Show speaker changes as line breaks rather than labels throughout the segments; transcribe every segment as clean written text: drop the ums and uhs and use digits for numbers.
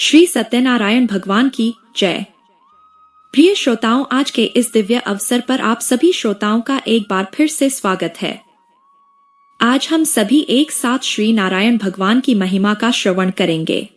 श्री सत्यनारायण भगवान की जय। प्रिय श्रोताओं, आज के इस दिव्य अवसर पर आप सभी श्रोताओं का एक बार फिर से स्वागत है। आज हम सभी एक साथ श्री नारायण भगवान की महिमा का श्रवण करेंगे।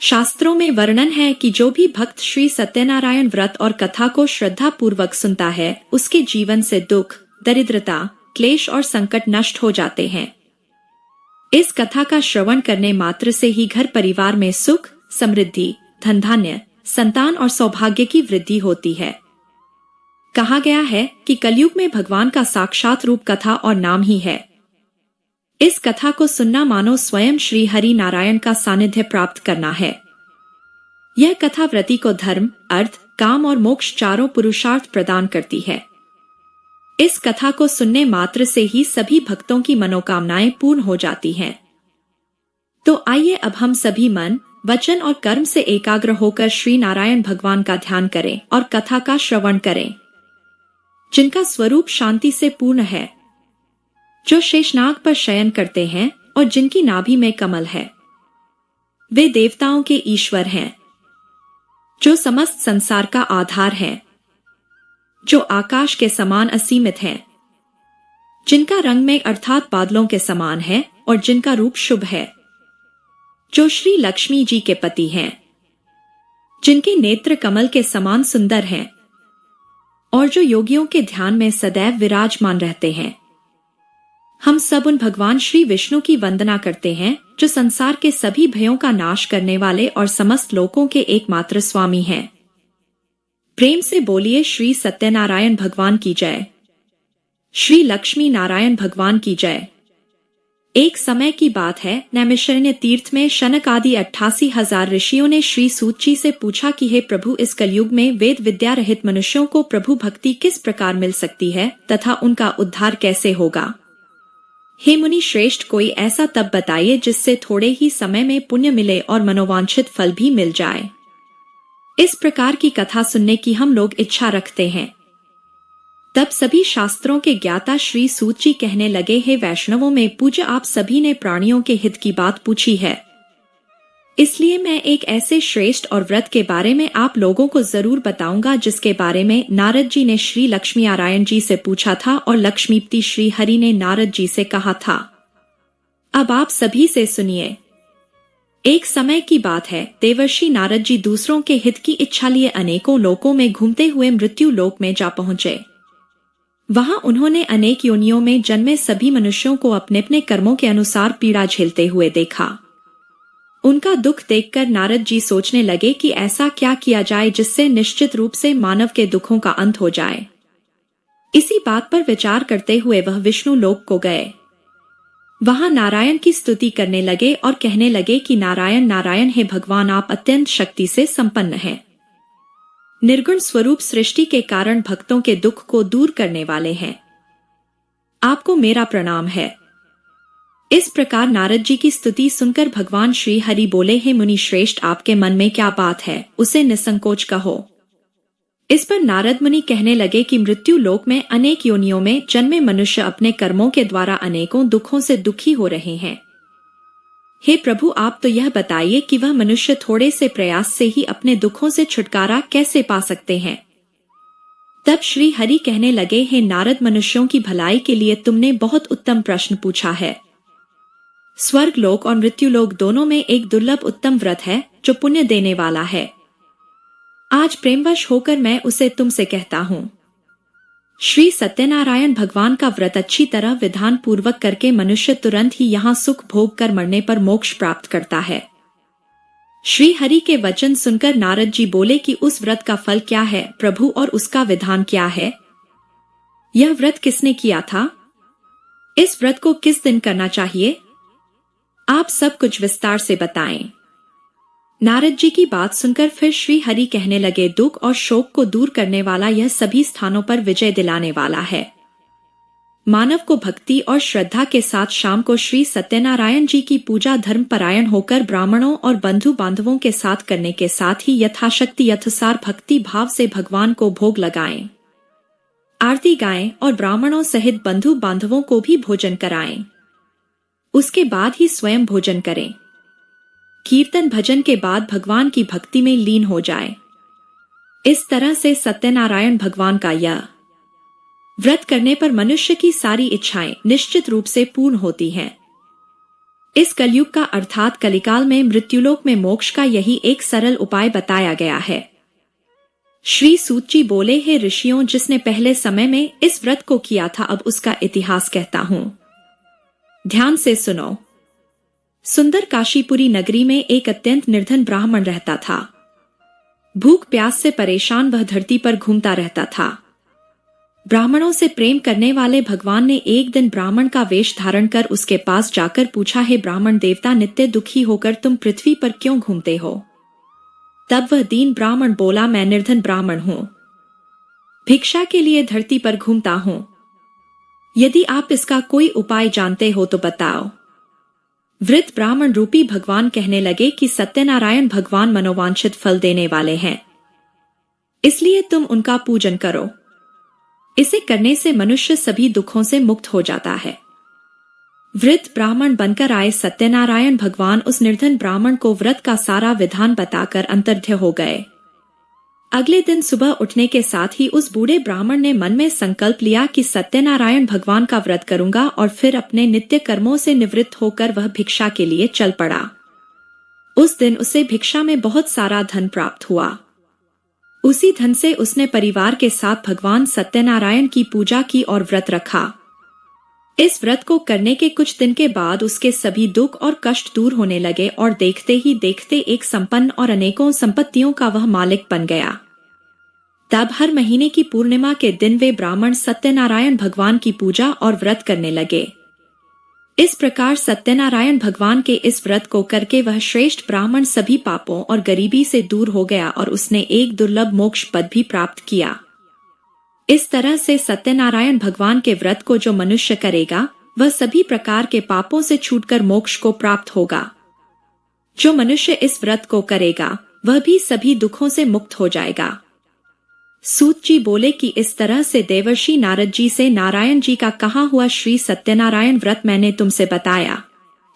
शास्त्रों में वर्णन है कि जो भी भक्त श्री सत्यनारायण व्रत और कथा को श्रद्धा पूर्वक सुनता है, उसके जीवन से दुख, दरिद्रता, क्लेश और संकट नष्ट हो जाते हैं। इस कथा का श्रवण करने मात्र से ही घर परिवार में सुख, समृद्धि, धन धान्य, संतान और सौभाग्य की वृद्धि होती है। कहा गया है कि कलयुग में भगवान का साक्षात रूप कथा और नाम ही है। इस कथा को सुनना मानो स्वयं श्री हरि नारायण का सानिध्य प्राप्त करना है। यह कथा व्रती को धर्म, अर्थ, काम और मोक्ष चारों पुरुषार्थ प्रदान करती है। इस कथा को सुनने मात्र से ही सभी भक्तों की मनोकामनाएं पूर्ण हो जाती हैं। तो आइए अब हम सभी मन, वचन और कर्म से एकाग्र होकर श्री नारायण भगवान का ध्यान करें और कथा का श्रवण करें, जिनका स्वरूप शांति से पूर्ण है, जो शेषनाग पर शयन करते हैं और जिनकी नाभि में कमल है। वे देवताओं के ईश्वर हैं, जो समस्त संसार का आधार है, जो आकाश के समान असीमित हैं, जिनका रंग में अर्थात बादलों के समान है और जिनका रूप शुभ है, जो श्री लक्ष्मी जी के पति हैं, जिनके नेत्र कमल के समान सुंदर हैं और जो योगियों के ध्यान में सदैव विराजमान रहते हैं। हम सब उन भगवान श्री विष्णु की वंदना करते हैं, जो संसार के सभी भयों का नाश करने वाले और समस्त लोकों के एकमात्र स्वामी हैं। प्रेम से बोलिए श्री सत्यनारायण भगवान की जय। श्री लक्ष्मी नारायण भगवान की जय। एक समय की बात है, नैमिषारण्य तीर्थ में शनक आदि 88,000 ऋषियों ने श्री सूत जी से पूछा कि हे प्रभु, इस कलयुग में वेद विद्या रहित मनुष्यों को प्रभु भक्ति किस प्रकार मिल सकती है तथा उनका उद्धार कैसे होगा। हे मुनि श्रेष्ठ, कोई ऐसा तप बताइए जिससे थोड़े ही समय में पुण्य मिले और मनोवांछित फल भी मिल जाए। इस प्रकार की कथा सुनने की हम लोग इच्छा रखते हैं। तब सभी शास्त्रों के ज्ञाता श्री सूत जी कहने लगे, हे वैष्णवों में पूज्य, आप सभी ने प्राणियों के हित की बात पूछी है, इसलिए मैं एक ऐसे श्रेष्ठ और व्रत के बारे में आप लोगों को जरूर बताऊंगा जिसके बारे में नारद जी ने श्री लक्ष्मी नारायण जी से पूछा था और लक्ष्मीपति श्री हरि ने नारद जी से कहा था। अब आप सभी से सुनिए। एक समय की बात है, देवर्षि नारद जी दूसरों के हित की इच्छा लिए अनेकों लोकों में घूमते हुए मृत्यु लोक में जा पहुंचे। वहां उन्होंने अनेक योनियों में जन्मे सभी मनुष्यों को अपने अपने कर्मों के अनुसार पीड़ा झेलते हुए देखा। उनका दुख देखकर नारद जी सोचने लगे कि ऐसा क्या किया जाए जिससे निश्चित रूप से मानव के दुखों का अंत हो जाए। इसी बात पर विचार करते हुए वह विष्णु लोक को गए। वहां नारायण की स्तुति करने लगे और कहने लगे कि नारायण नारायण, हे भगवान, आप अत्यंत शक्ति से संपन्न हैं। निर्गुण स्वरूप सृष्टि के कारण भक्तों के दुख को दूर करने वाले हैं। आपको मेरा प्रणाम है। इस प्रकार नारद जी की स्तुति सुनकर भगवान श्री हरि बोले, हे मुनि श्रेष्ठ, आपके मन में क्या बात है, उसे निसंकोच कहो। इस पर नारद मुनि कहने लगे कि मृत्यु लोक में अनेक योनियों में जन्मे मनुष्य अपने कर्मों के द्वारा अनेकों दुखों से दुखी हो रहे हैं। हे प्रभु, आप तो यह बताइए कि वह मनुष्य थोड़े से प्रयास से ही अपने दुखों से छुटकारा कैसे पा सकते हैं। तब श्री हरि कहने लगे, हे नारद, मनुष्यों की भलाई के लिए तुमने बहुत उत्तम प्रश्न पूछा है। स्वर्ग लोक और मृत्यु लोक दोनों में एक दुर्लभ उत्तम व्रत है जो पुण्य देने वाला है। आज प्रेमवश होकर मैं उसे तुमसे कहता हूँ। श्री सत्यनारायण भगवान का व्रत अच्छी तरह विधान पूर्वक करके मनुष्य तुरंत ही यहाँ सुख भोग कर मरने पर मोक्ष प्राप्त करता है। श्री हरि के वचन सुनकर नारद जी बोले कि उस व्रत का फल क्या है प्रभु, और उसका विधान क्या है? यह व्रत किसने किया था? इस व्रत को किस दिन करना चाहिए? आप सब कुछ विस्तार से बताएं। नारद जी की बात सुनकर फिर श्री हरि कहने लगे, दुख और शोक को दूर करने वाला, यह सभी स्थानों पर विजय दिलाने वाला है। मानव को भक्ति और श्रद्धा के साथ शाम को श्री सत्यनारायण जी की पूजा धर्म परायण होकर ब्राह्मणों और बंधु बांधवों के साथ करने के साथ ही यथाशक्ति यथासार भक्ति भाव से भगवान को भोग लगाएं, आरती गाएं और ब्राह्मणों सहित बंधु बांधवों को भी भोजन कराएं। उसके बाद ही स्वयं भोजन करें, कीर्तन भजन के बाद भगवान की भक्ति में लीन हो जाए। इस तरह से सत्यनारायण भगवान का यह व्रत करने पर मनुष्य की सारी इच्छाएं निश्चित रूप से पूर्ण होती हैं। इस कलयुग का अर्थात कलिकाल में मृत्युलोक में मोक्ष का यही एक सरल उपाय बताया गया है। श्री सूत जी बोले, हे ऋषियों, जिसने पहले समय में इस व्रत को किया था अब उसका इतिहास कहता हूं, ध्यान से सुनो। सुंदर काशीपुरी नगरी में एक अत्यंत निर्धन ब्राह्मण रहता था। भूख प्यास से परेशान वह धरती पर घूमता रहता था। ब्राह्मणों से प्रेम करने वाले भगवान ने एक दिन ब्राह्मण का वेश धारण कर उसके पास जाकर पूछा, हे ब्राह्मण देवता, नित्य दुखी होकर तुम पृथ्वी पर क्यों घूमते हो? तब वह दीन ब्राह्मण बोला, मैं निर्धन ब्राह्मण हूं, भिक्षा के लिए धरती पर घूमता हूं। यदि आप इसका कोई उपाय जानते हो तो बताओ। वृद्ध ब्राह्मण रूपी भगवान कहने लगे कि सत्यनारायण भगवान मनोवांछित फल देने वाले हैं, इसलिए तुम उनका पूजन करो। इसे करने से मनुष्य सभी दुखों से मुक्त हो जाता है। वृद्ध ब्राह्मण बनकर आए सत्यनारायण भगवान उस निर्धन ब्राह्मण को व्रत का सारा विधान बताकर अंतर्ध्य हो गए। अगले दिन सुबह उठने के साथ ही उस बूढ़े ब्राह्मण ने मन में संकल्प लिया कि सत्यनारायण भगवान का व्रत करूंगा, और फिर अपने नित्य कर्मों से निवृत्त होकर वह भिक्षा के लिए चल पड़ा। उस दिन उसे भिक्षा में बहुत सारा धन प्राप्त हुआ। उसी धन से उसने परिवार के साथ भगवान सत्यनारायण की पूजा की और व्रत रखा। इस व्रत को करने के कुछ दिन के बाद उसके सभी दुख और कष्ट दूर होने लगे और देखते ही देखते एक संपन्न और अनेकों संपत्तियों का वह मालिक बन गया। तब हर महीने की पूर्णिमा के दिन वे ब्राह्मण सत्यनारायण भगवान की पूजा और व्रत करने लगे। इस प्रकार सत्यनारायण भगवान के इस व्रत को करके वह श्रेष्ठ ब्राह्मण सभी पापों और गरीबी से दूर हो गया और उसने एक दुर्लभ मोक्ष पद भी प्राप्त किया। इस तरह से सत्यनारायण भगवान के व्रत को जो मनुष्य करेगा वह सभी प्रकार के पापों से छूटकर मोक्ष को प्राप्त होगा। जो मनुष्य इस व्रत को करेगा वह भी सभी दुखों से मुक्त हो जाएगा। सूत जी बोले कि इस तरह से देवर्षि नारद जी से नारायण जी का कहा हुआ श्री सत्यनारायण व्रत मैंने तुमसे बताया।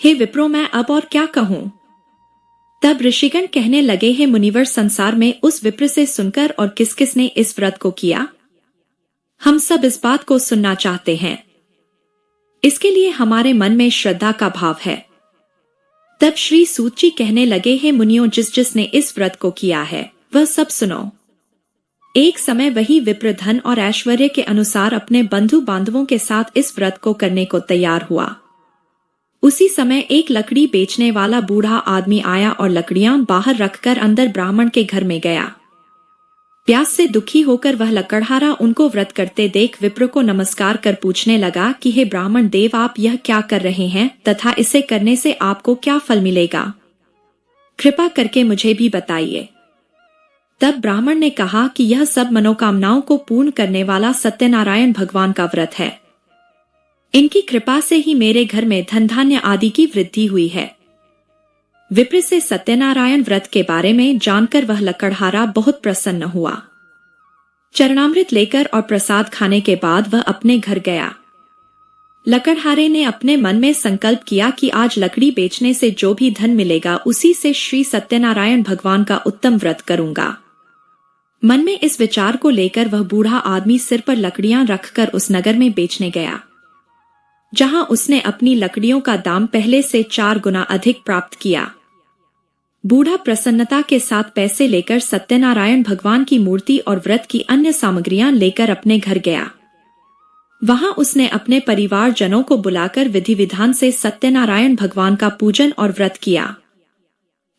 हे विप्रो, मैं अब और क्या कहूँ? तब ऋषिगण कहने लगे, हे मुनिवर, संसार में उस विप्र से सुनकर और किस किस ने इस व्रत को किया, हम सब इस बात को सुनना चाहते हैं। इसके लिए हमारे मन में श्रद्धा का भाव है। तब श्री सूत जी कहने लगे, हे मुनियों, जिस जिसने इस व्रत को किया है वह सब सुनो। एक समय वही विप्र धन और ऐश्वर्य के अनुसार अपने बंधु बांधवों के साथ इस व्रत को करने को तैयार हुआ। उसी समय एक लकड़ी बेचने वाला बूढ़ा आदमी आया और लकड़ियां बाहर रखकर अंदर ब्राह्मण के घर में गया। प्यास से दुखी होकर वह लकड़हारा उनको व्रत करते देख विप्र को नमस्कार कर पूछने लगा कि हे ब्राह्मण देव, आप यह क्या कर रहे हैं तथा इसे करने से आपको क्या फल मिलेगा? कृपा करके मुझे भी बताइए। तब ब्राह्मण ने कहा कि यह सब मनोकामनाओं को पूर्ण करने वाला सत्यनारायण भगवान का व्रत है। इनकी कृपा से ही मेरे घर में धन धान्य आदि की वृद्धि हुई है। विप्र से सत्यनारायण व्रत के बारे में जानकर वह लकड़हारा बहुत प्रसन्न हुआ। चरणामृत लेकर और प्रसाद खाने के बाद वह अपने घर गया। लकड़हारे ने अपने मन में संकल्प किया कि आज लकड़ी बेचने से जो भी धन मिलेगा उसी से श्री सत्यनारायण भगवान का उत्तम व्रत करूंगा। मन में इस विचार को लेकर वह बूढ़ा आदमी सिर पर लकड़ियां रखकर उस नगर में बेचने गया, जहां उसने अपनी लकड़ियों का दाम पहले से 4 गुना अधिक प्राप्त किया। बूढ़ा प्रसन्नता के साथ पैसे लेकर सत्यनारायण भगवान की मूर्ति और व्रत की अन्य सामग्रियां लेकर अपने घर गया। वहां उसने अपने परिवारजनों को बुलाकर विधि विधान से सत्यनारायण भगवान का पूजन और व्रत किया।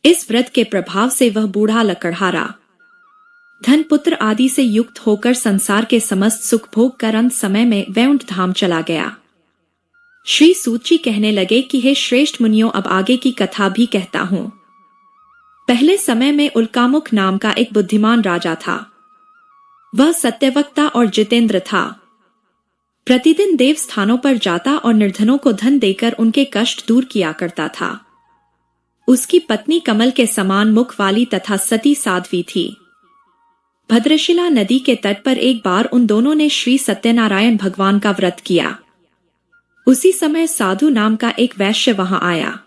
इस व्रत के प्रभाव से वह बूढ़ा लकड़हारा धन पुत्र आदि से युक्त होकर संसार के समस्त सुख भोग कर अंत समय में वैकुंठ धाम चला गया। श्री सूत जी कहने लगे कि हे श्रेष्ठ मुनियों, अब आगे की कथा भी कहता हूं। पहले समय में उल्कामुख नाम का एक बुद्धिमान राजा था। वह सत्यवक्ता और जितेंद्र था। प्रतिदिन देव स्थानों पर जाता और निर्धनों को धन देकर उनके कष्ट दूर किया करता था। उसकी पत्नी कमल के समान मुख वाली तथा सती साध्वी थी। भद्रशिला नदी के तट पर एक बार उन दोनों ने श्री सत्यनारायण भगवान का व्रत किया। उसी समय साधु नाम का एक वैश्य वहां आया।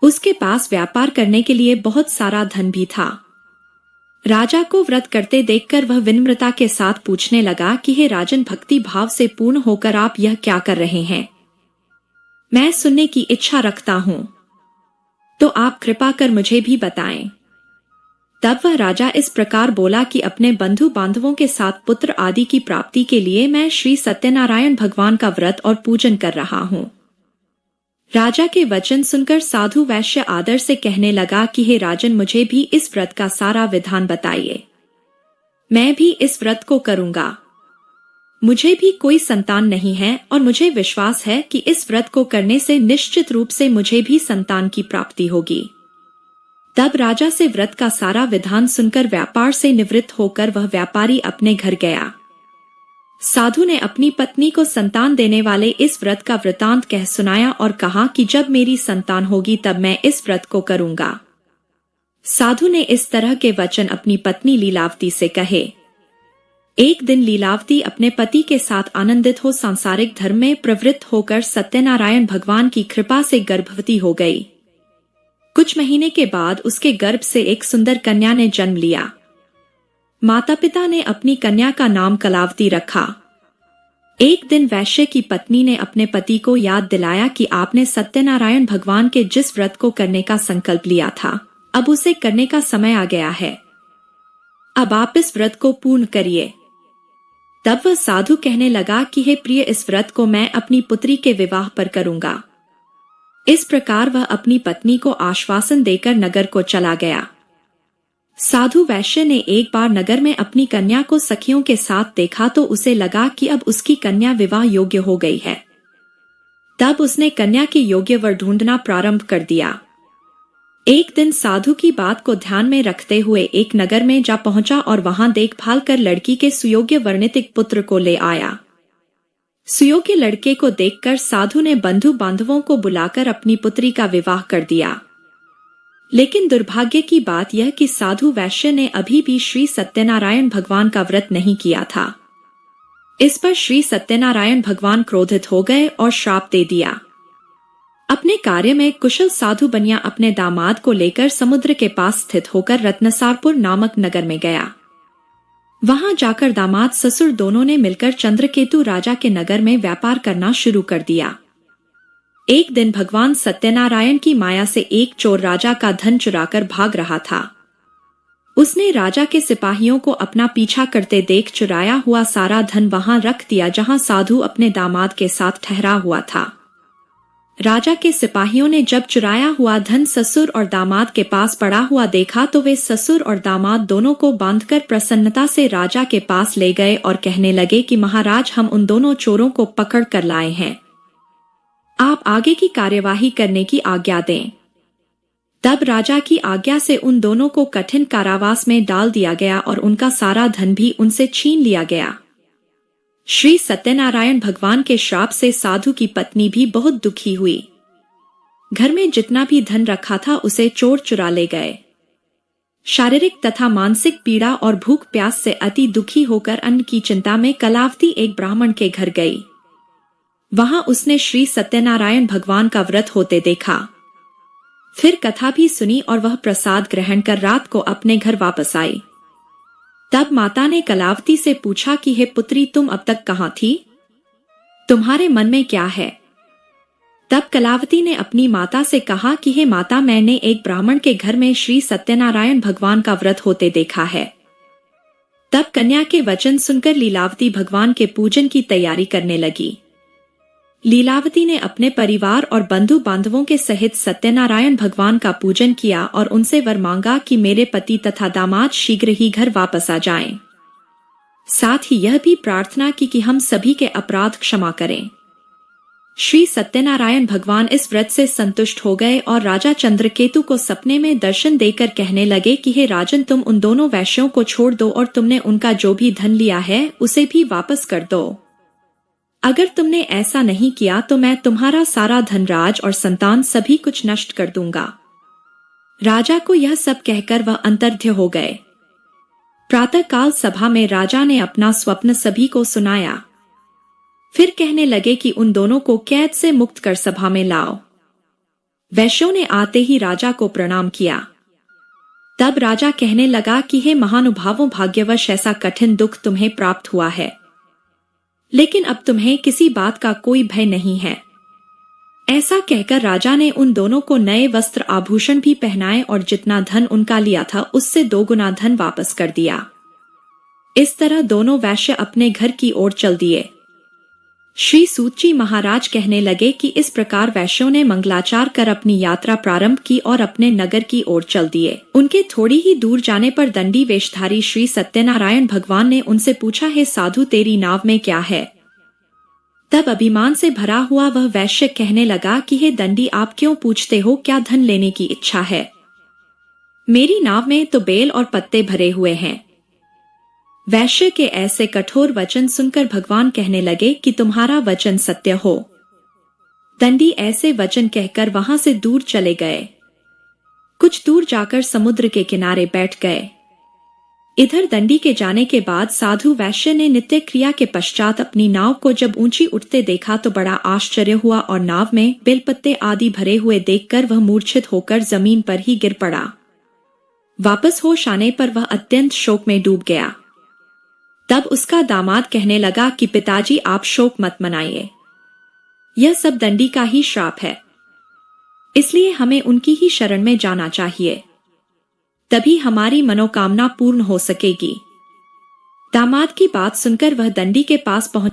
उसके पास व्यापार करने के लिए बहुत सारा धन भी था। राजा को व्रत करते देखकर वह विनम्रता के साथ पूछने लगा कि हे राजन, भक्ति भाव से पूर्ण होकर आप यह क्या कर रहे हैं? मैं सुनने की इच्छा रखता हूं, तो आप कृपा कर मुझे भी बताएं। तब वह राजा इस प्रकार बोला कि अपने बंधु बांधवों के साथ पुत्र आदि की प्राप्ति के लिए मैं श्री सत्यनारायण भगवान का व्रत और पूजन कर रहा हूं। राजा के वचन सुनकर साधु वैश्य आदर से कहने लगा कि हे राजन, मुझे भी इस व्रत का सारा विधान बताइए। मैं भी इस व्रत को करूंगा। मुझे भी कोई संतान नहीं है और मुझे विश्वास है कि इस व्रत को करने से निश्चित रूप से मुझे भी संतान की प्राप्ति होगी। तब राजा से व्रत का सारा विधान सुनकर व्यापार से निवृत्त होकर वह व्यापारी अपने घर गया। साधु ने अपनी पत्नी को संतान देने वाले इस व्रत का वृतांत कह सुनाया और कहा कि जब मेरी संतान होगी तब मैं इस व्रत को करूंगा। साधु ने इस तरह के वचन अपनी पत्नी लीलावती से कहे। एक दिन लीलावती अपने पति के साथ आनंदित हो सांसारिक धर्म में प्रवृत्त होकर सत्यनारायण भगवान की कृपा से गर्भवती हो गई। कुछ महीने के बाद उसके गर्भ से एक सुंदर कन्या ने जन्म लिया। माता पिता ने अपनी कन्या का नाम कलावती रखा। एक दिन वैश्य की पत्नी ने अपने पति को याद दिलाया कि आपने सत्यनारायण भगवान के जिस व्रत को करने का संकल्प लिया था, अब उसे करने का समय आ गया है। अब आप इस व्रत को पूर्ण करिए। तब वह साधु कहने लगा कि हे प्रिय, इस व्रत को मैं अपनी पुत्री के विवाह पर करूंगा। इस प्रकार वह अपनी पत्नी को आश्वासन देकर नगर को चला गया। साधु वैश्य ने एक बार नगर में अपनी कन्या को सखियों के साथ देखा तो उसे लगा कि अब उसकी कन्या विवाह योग्य हो गई है। तब उसने कन्या के योग्य वर ढूंढना प्रारंभ कर दिया। एक दिन साधु की बात को ध्यान में रखते हुए एक नगर में जा पहुंचा और वहां देखभाल कर लड़की के सुयोग्य वर्णित एक पुत्र को ले आया। सुयोग्य लड़के को देखकर साधु ने बंधु बांधवों को बुलाकर अपनी पुत्री का विवाह कर दिया। लेकिन दुर्भाग्य की बात यह कि साधु वैश्य ने अभी भी श्री सत्यनारायण भगवान का व्रत नहीं किया था। इस पर श्री सत्यनारायण भगवान क्रोधित हो गए और श्राप दे दिया। अपने कार्य में कुशल साधु बनिया अपने दामाद को लेकर समुद्र के पास स्थित होकर रत्नसारपुर नामक नगर में गया। वहां जाकर दामाद ससुर दोनों ने मिलकर चंद्रकेतु राजा के नगर में व्यापार करना शुरू कर दिया। एक दिन भगवान सत्यनारायण की माया से एक चोर राजा का धन चुराकर भाग रहा था। उसने राजा के सिपाहियों को अपना पीछा करते देख चुराया हुआ सारा धन वहां रख दिया जहां साधु अपने दामाद के साथ ठहरा हुआ था। राजा के सिपाहियों ने जब चुराया हुआ धन ससुर और दामाद के पास पड़ा हुआ देखा तो वे ससुर और दामाद दोनों को बांधकर प्रसन्नता से राजा के पास ले गए और कहने लगे कि महाराज, हम उन दोनों चोरों को पकड़ कर लाए हैं। आप आगे की कार्यवाही करने की आज्ञा दें। तब राजा की आज्ञा से उन दोनों को कठिन कारावास में डाल दिया गया और उनका सारा धन भी उनसे छीन लिया गया। श्री सत्यनारायण भगवान के श्राप से साधु की पत्नी भी बहुत दुखी हुई। घर में जितना भी धन रखा था उसे चोर चुरा ले गए। शारीरिक तथा मानसिक पीड़ा और भूख प्यास से अति दुखी होकर अन्न की चिंता में कलावती एक ब्राह्मण के घर गई। वहां उसने श्री सत्यनारायण भगवान का व्रत होते देखा। फिर कथा भी सुनी और वह प्रसाद ग्रहण कर रात को अपने घर वापस आई। तब माता ने कलावती से पूछा कि हे पुत्री, तुम अब तक कहां थी? तुम्हारे मन में क्या है? तब कलावती ने अपनी माता से कहा कि हे माता, मैंने एक ब्राह्मण के घर में श्री सत्यनारायण भगवान का व्रत होते देखा है। तब कन्या के वचन सुनकर लीलावती भगवान के पूजन की तैयारी करने लगी। लीलावती ने अपने परिवार और बंधु बांधवों के सहित सत्यनारायण भगवान का पूजन किया और उनसे वर मांगा कि मेरे पति तथा दामाद शीघ्र ही घर वापस आ जाएं। साथ ही यह भी प्रार्थना की कि हम सभी के अपराध क्षमा करें। श्री सत्यनारायण भगवान इस व्रत से संतुष्ट हो गए और राजा चंद्रकेतु को सपने में दर्शन देकर कहने लगे कि हे राजन, तुम उन दोनों वैश्यों को छोड़ दो और तुमने उनका जो भी धन लिया है उसे भी वापस कर दो। अगर तुमने ऐसा नहीं किया तो मैं तुम्हारा सारा धनराज और संतान सभी कुछ नष्ट कर दूंगा। राजा को यह सब कहकर वह अंतर्ध्य हो गए। प्रातःकाल सभा में राजा ने अपना स्वप्न सभी को सुनाया। फिर कहने लगे कि उन दोनों को कैद से मुक्त कर सभा में लाओ। वैश्यों ने आते ही राजा को प्रणाम किया। तब राजा कहने लगा कि हे महानुभावों, भाग्यवश ऐसा कठिन दुख तुम्हें प्राप्त हुआ है, लेकिन अब तुम्हें किसी बात का कोई भय नहीं है। ऐसा कहकर राजा ने उन दोनों को नए वस्त्र आभूषण भी पहनाए और जितना धन उनका लिया था उससे 2 गुना धन वापस कर दिया। इस तरह दोनों वैश्य अपने घर की ओर चल दिए। श्री सूत जी महाराज कहने लगे कि इस प्रकार वैश्यों ने मंगलाचार कर अपनी यात्रा प्रारंभ की और अपने नगर की ओर चल दिए। उनके थोड़ी ही दूर जाने पर दंडी वेशधारी श्री सत्यनारायण भगवान ने उनसे पूछा, हे साधु, तेरी नाव में क्या है? तब अभिमान से भरा हुआ वह वैश्य कहने लगा कि हे दंडी, आप क्यों पूछते हो, क्या धन लेने की इच्छा है? मेरी नाव में तो बेल और पत्ते भरे हुए हैं। वैश्य के ऐसे कठोर वचन सुनकर भगवान कहने लगे कि तुम्हारा वचन सत्य हो। दंडी ऐसे वचन कहकर वहां से दूर चले गए। कुछ दूर जाकर समुद्र के किनारे बैठ गए। इधर दंडी के जाने के बाद साधु वैश्य ने नित्य क्रिया के पश्चात अपनी नाव को जब ऊंची उठते देखा तो बड़ा आश्चर्य हुआ और नाव में बेलपत्ते आदि भरे हुए देखकर वह मूर्छित होकर जमीन पर ही गिर पड़ा। वापस होश आने पर वह अत्यंत शोक में डूब गया। तब उसका दामाद कहने लगा कि पिताजी, आप शोक मत मनाइए, यह सब दंडी का ही श्राप है, इसलिए हमें उनकी ही शरण में जाना चाहिए, तभी हमारी मनोकामना पूर्ण हो सकेगी। दामाद की बात सुनकर वह दंडी के पास पहुंच